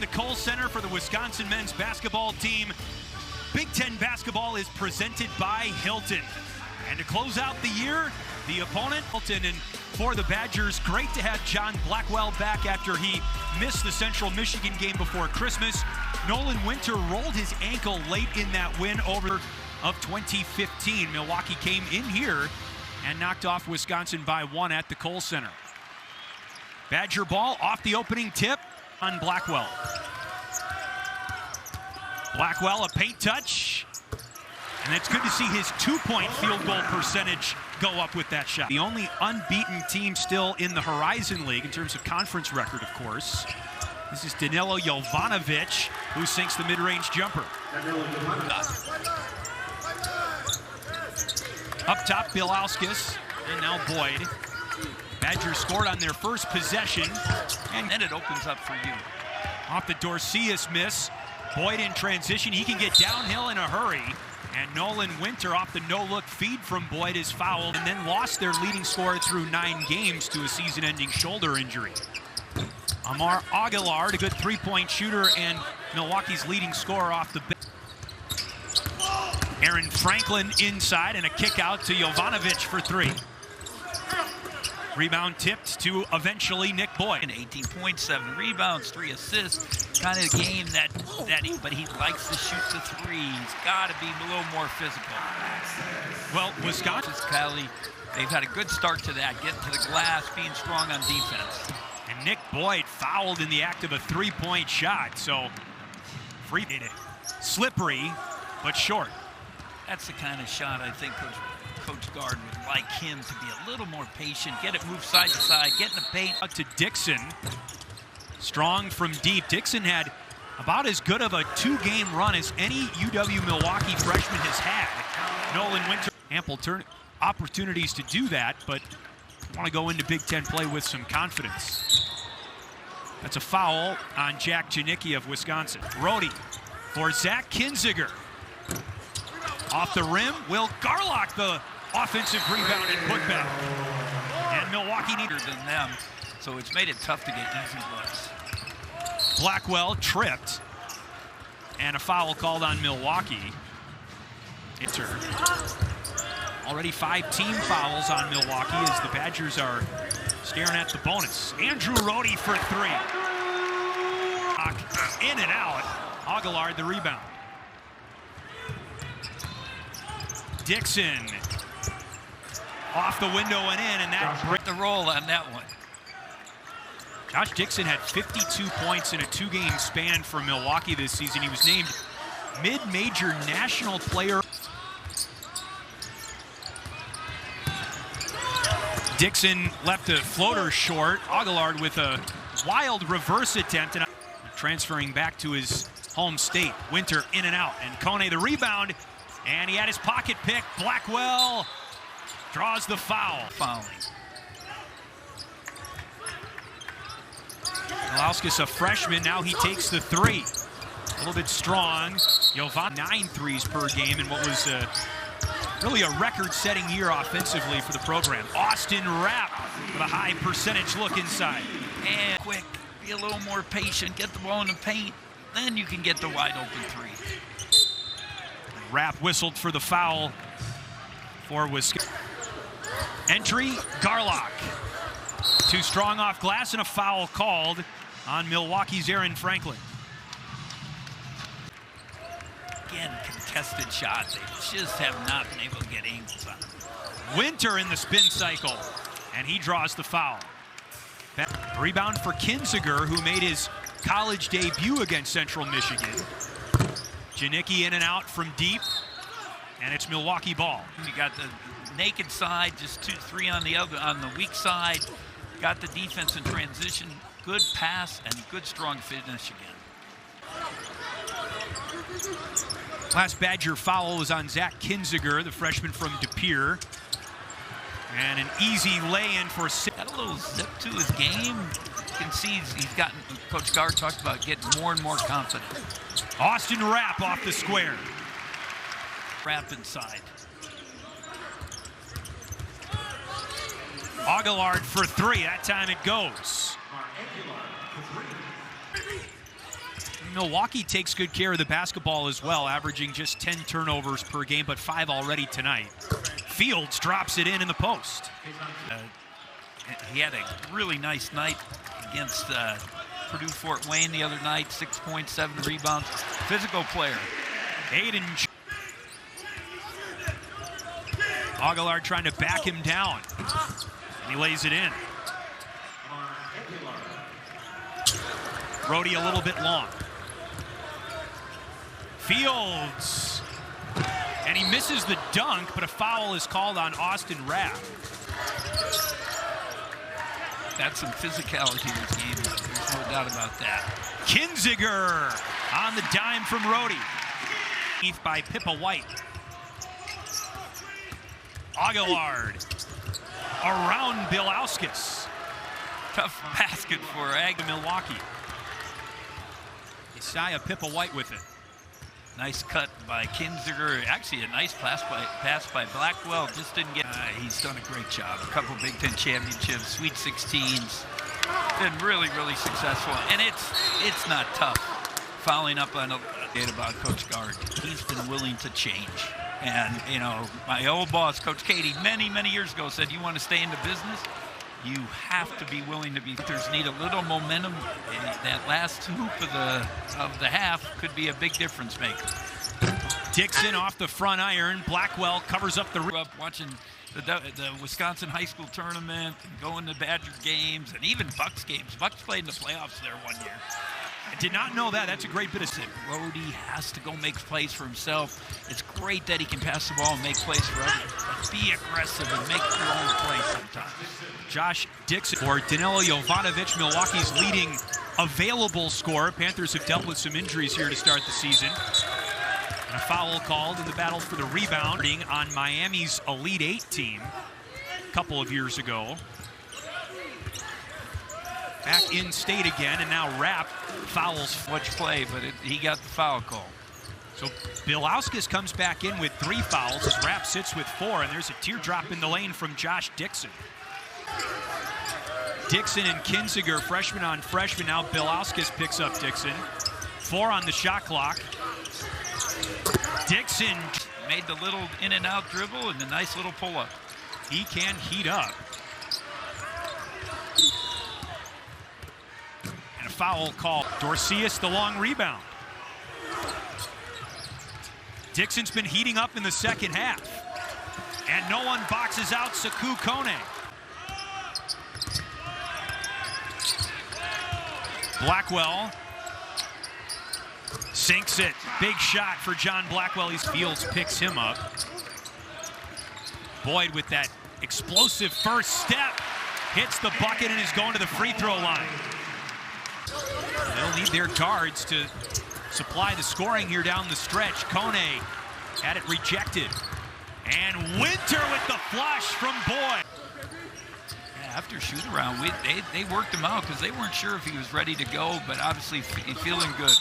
the Kohl Center for the Wisconsin men's basketball team. Big Ten basketball is presented by Hilton. And to close out the year, the opponent, Hilton, and for the Badgers, great to have John Blackwell back after he missed the Central Michigan game before Christmas. Nolan Winter rolled his ankle late in that win over of 2015. Milwaukee came in here and knocked off Wisconsin by 1 at the Kohl Center. Badger ball off the opening tip on Blackwell. Blackwell, a paint touch. And it's good to see his 2-point field goal percentage go up with that shot. The only unbeaten team still in the Horizon League in terms of conference record, of course. This is Danilo Jovanovic, who sinks the mid-range jumper. Up top, Bilauskis, and now Boyd. Badgers scored on their first possession, and then it opens up for you. Off the Dorceus miss, Boyd in transition. He can get downhill in a hurry, and Nolan Winter off the no-look feed from Boyd is fouled, and then lost their leading scorer through 9 games to a season-ending shoulder injury. Amar Aguilar, a good 3-point shooter and Milwaukee's leading scorer off the bench. Aaron Franklin inside, and a kick out to Jovanovic for 3. Rebound tipped to eventually Nick Boyd. 18 points, 7 rebounds, 3 assists. Kind of game but he likes to shoot the 3. He's got to be a little more physical. Well, Wisconsin, Kelly, they've had a good start to that, getting to the glass, being strong on defense. And Nick Boyd fouled in the act of a 3-point shot, so free, slippery, but short. That's the kind of shot I think Coach Gard would like him to be a little more patient, get it moved side to side, get in the paint. Out to Dixon. Strong from deep. Dixon had about as good of a 2-game run as any UW-Milwaukee freshman has had. Nolan Winter, ample opportunities to do that, but want to go into Big Ten play with some confidence. That's a foul on Jack Janicki of Wisconsin. Rhodey for Zach Kinziger. Off the rim, Will Garlock, the offensive rebound and putback. And Milwaukee needed than them, so it's made it tough to get easy looks. Blackwell tripped, and a foul called on Milwaukee. Already 5 team fouls on Milwaukee as the Badgers are staring at the bonus. Andrew Rhodey for 3. In and out. Aguilar the rebound. Dixon off the window and in, and that break the roll on that one. Josh Dixon had 52 points in a 2-game span for Milwaukee this season. He was named mid-major national player. Dixon left a floater short. Aguilar with a wild reverse attempt and transferring back to his home state. Winter in and out, and Kone the rebound, and he had his pocket pick. Blackwell draws the foul. Fouling. Bilauskis, a freshman, now he takes the 3. A little bit strong. Jovan 9 threes per game in what was really a record-setting year offensively for the program. Austin Rapp with a high percentage look inside. And quick, be a little more patient, get the ball in the paint, then you can get the wide-open 3. Rapp whistled for the foul for Wisconsin. Entry, Garlock. Too strong off glass, and a foul called on Milwaukee's Aaron Franklin. Again, contested shots. They just have not been able to get angles on them. Winter in the spin cycle, and he draws the foul. Rebound for Kinziger, who made his college debut against Central Michigan. Janicki in and out from deep, and it's Milwaukee ball. You got the naked side, just 2-3 on the other, on the weak side. Got the defense in transition, good pass, and good strong finish again. Last Badger foul was on Zach Kinziger, the freshman from De Pere. And an easy lay-in for six. Got a little zip to his game. You can see he's gotten, Coach Gard talked about getting more and more confident. Austin Rapp off the square. Rapp inside. Aguilar for 3. That time it goes. Milwaukee takes good care of the basketball as well, averaging just 10 turnovers per game, but 5 already tonight. Fields drops it in the post. He had a really nice night against Purdue Fort Wayne the other night, 6 points, 7 rebounds. Physical player. Aiden Aguilar trying to back him down. And he lays it in. Brody a little bit long. Fields. And he misses the dunk, but a foul is called on Austin Rapp. That's some physicality in this game. There's no doubt about that. Kinziger on the dime from Rhodey. By Pippa White. Aguilar around Bilauskis. Tough basket for Milwaukee. Isaiah Pippa White with it. Nice cut by Kinziger. Actually, a nice pass by Blackwell. Just didn't get. He's done a great job. A couple Big Ten championships, Sweet 16s. Been really, really successful. And it's not tough. Following up on a bit about Coach Gard, he's been willing to change. And, you know, my old boss, Coach Katie, many, many years ago said, you want to stay in the business, you have to be willing to be. Panthers need a little momentum. That last hoop of the half could be a big difference maker. Dixon off the front iron. Blackwell covers up the. Watching the Wisconsin high school tournament and going to Badger games and even Bucks games. Bucks played in the playoffs there one year. I did not know that. That's a great bit of tip. Brody has to go make plays for himself. It's great that he can pass the ball and make plays for others. But be aggressive and make your own plays sometimes. Josh Dixon or Danilo Jovanovic, Milwaukee's leading available scorer. Panthers have dealt with some injuries here to start the season. And a foul called in the battle for the rebounding on Miami's Elite Eight team a couple of years ago. Back in state again, and now Rapp fouls. Much play, but he got the foul call. So Bilauskis comes back in with 3 fouls as Rapp sits with 4, and there's a teardrop in the lane from Josh Dixon. Dixon and Kinziger, freshman on freshman. Now Bilauskis picks up Dixon. 4 on the shot clock. Dixon made the little in and out dribble and a nice little pull up. He can heat up. And a foul call. Dorcius the long rebound. Dixon's been heating up in the second half. And no one boxes out Saku Kone. Blackwell sinks it. Big shot for John Blackwell. Fields picks him up. Boyd with that explosive first step. Hits the bucket and is going to the free throw line. They'll need their guards to supply the scoring here down the stretch. Kone had it rejected. And Winter with the flush from Boyd. After shoot-around, they worked him out because they weren't sure if he was ready to go, but obviously feeling good.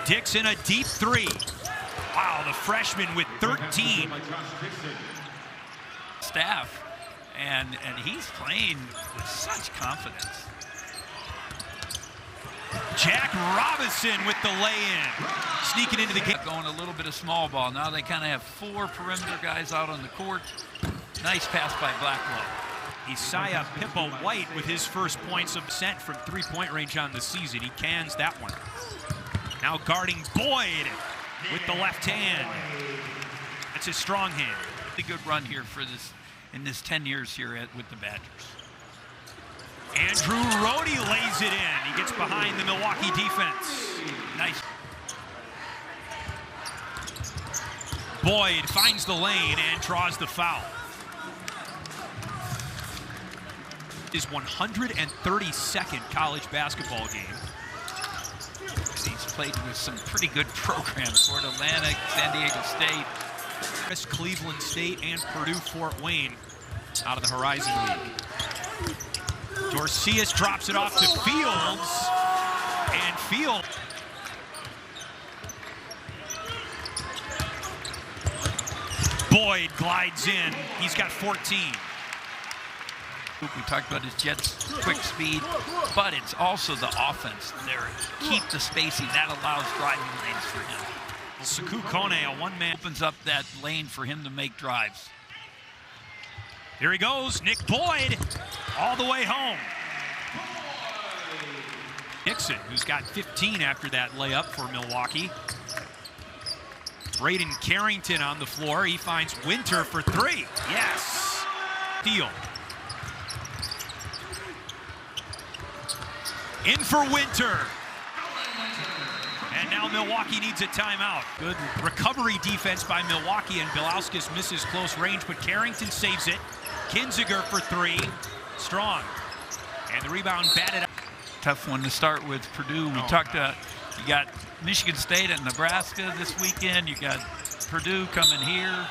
Dixon a deep 3. Wow, the freshman with 13. Staff, and he's playing with such confidence. Jack Robinson with the lay-in. Sneaking into the game. Going a little bit of small ball. Now they kind of have 4 perimeter guys out on the court. Nice pass by Blackwell. Isaiah Pippa White with his first points of percent from 3-point range on the season. He cans that one. Now guarding Boyd with the left hand. That's his strong hand. A good run here for this in this 10 years here with the Badgers. Andrew Rhodey lays it in. He gets behind the Milwaukee defense. Nice. Boyd finds the lane and draws the foul. His 132nd college basketball game. He's played with some pretty good programs. Florida Atlantic, San Diego State. Cleveland State and Purdue Fort Wayne out of the Horizon League. Dorcius drops it off to Fields, and Fields. Boyd glides in. He's got 14. We talked about his Jets' quick speed, but it's also the offense there. Keep the spacing. That allows driving lanes for him. Saku Kone, a one-man. Opens up that lane for him to make drives. Here he goes, Nick Boyd, all the way home. Dixon, who's got 15 after that layup for Milwaukee. Braden Carrington on the floor. He finds Winter for three. Yes. Steal. In for Winter. And now Milwaukee needs a timeout. Good recovery defense by Milwaukee, and Bilauskas misses close range, but Carrington saves it. Kinziger for three. Strong. And the rebound batted up. Tough one to start with Purdue. We talked about, you got Michigan State and Nebraska this weekend. You got Purdue coming here.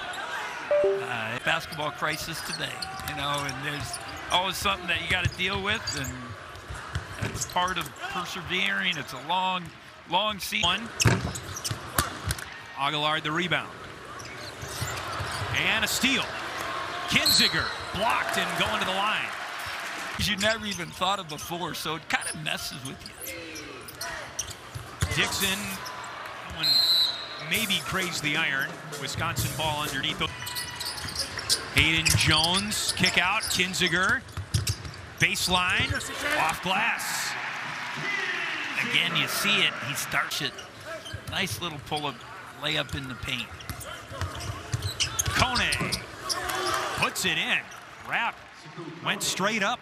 Basketball crisis today, and there's always something that you got to deal with, and it's part of persevering. It's a long season. Aguilar the rebound. And a steal. Kinziger blocked and going to the line. You never even thought of before, so it kind of messes with you. Dixon, maybe grazed the iron. Wisconsin ball underneath. Hayden Jones, kick out. Kinziger, baseline, off glass. Again, you see it. He starts it. Nice little pull-up layup in the paint. Kone puts it in. Wrap went straight up.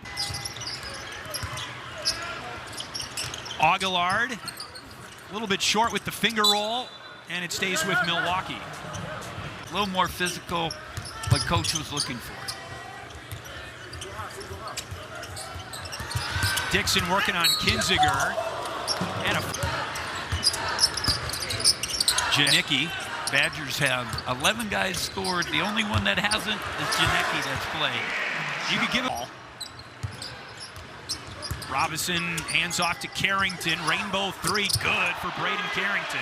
Aguilar, a little bit short with the finger roll, and it stays with Milwaukee. A little more physical, what coach was looking for. Dixon working on Kinziger. And Janicki. Badgers have 11 guys scored. The only one that hasn't is Janicki that's played. You could give it all. Robinson hands off to Carrington. Rainbow three, good for Braden Carrington.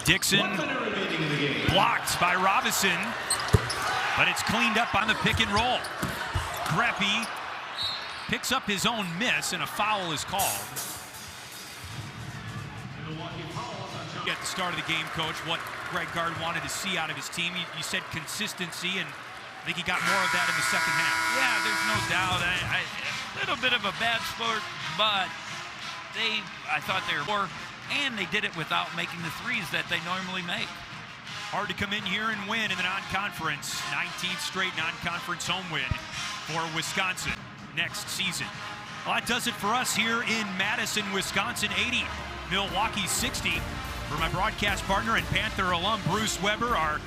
Dixon blocked by Robinson, but it's cleaned up on the pick and roll. Greppy picks up his own miss, and a foul is called. At the start of the game, Coach, what Greg Gard wanted to see out of his team. You said consistency, and I think he got more of that in the second half. Yeah, there's no doubt. A little bit of a bad sport, but I thought they were, and they did it without making the threes that they normally make. Hard to come in here and win in the non-conference. 19th straight non-conference home win for Wisconsin next season. Well, that does it for us here in Madison, Wisconsin. 80, Milwaukee 60. For my broadcast partner and Panther alum, Bruce Weber, our